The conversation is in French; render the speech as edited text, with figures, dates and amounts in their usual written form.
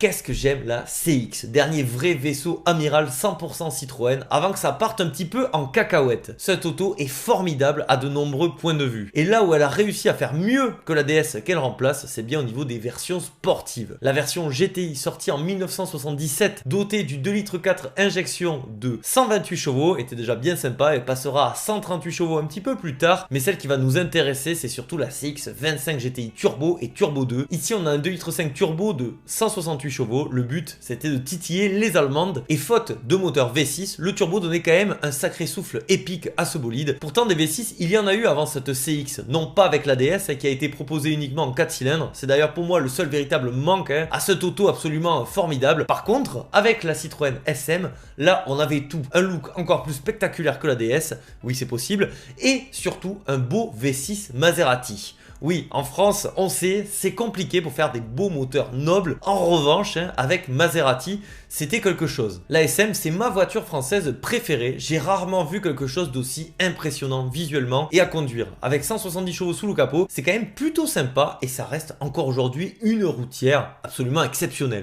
Qu'est-ce que j'aime la CX, dernier vrai vaisseau amiral 100% Citroën, avant que ça parte un petit peu en cacahuète. Cette auto est formidable à de nombreux points de vue. Et là où elle a réussi à faire mieux que la DS qu'elle remplace, c'est bien au niveau des versions sportives. La version GTI sortie en 1977, dotée du 2,4 litres injection de 128 chevaux, était déjà bien sympa et passera à 138 chevaux un petit peu plus tard. Mais celle qui va nous intéresser, c'est surtout la CX 25 GTI Turbo et Turbo 2. Ici, on a un 2,5 litres turbo de 168 chevaux. Le but, c'était de titiller les Allemandes. Et faute de moteur V6, le turbo donnait quand même un sacré souffle épique à ce bolide. Pourtant, des V6, il y en a eu avant cette CX. Non pas avec la DS, qui a été proposée uniquement en 4 cylindres. C'est d'ailleurs pour moi le seul véritable manque à cette auto absolument formidable. Par contre, avec la Citroën SM, là, on avait tout. Un look encore plus spectaculaire que la DS. Oui, c'est possible. Et surtout, un beau V6 Maserati. Oui, en France, on sait, c'est compliqué pour faire des beaux moteurs nobles. En revanche, avec Maserati, c'était quelque chose. La SM, c'est ma voiture française préférée. J'ai rarement vu quelque chose d'aussi impressionnant visuellement et à conduire. Avec 170 chevaux sous le capot, c'est quand même plutôt sympa et ça reste encore aujourd'hui une routière absolument exceptionnelle.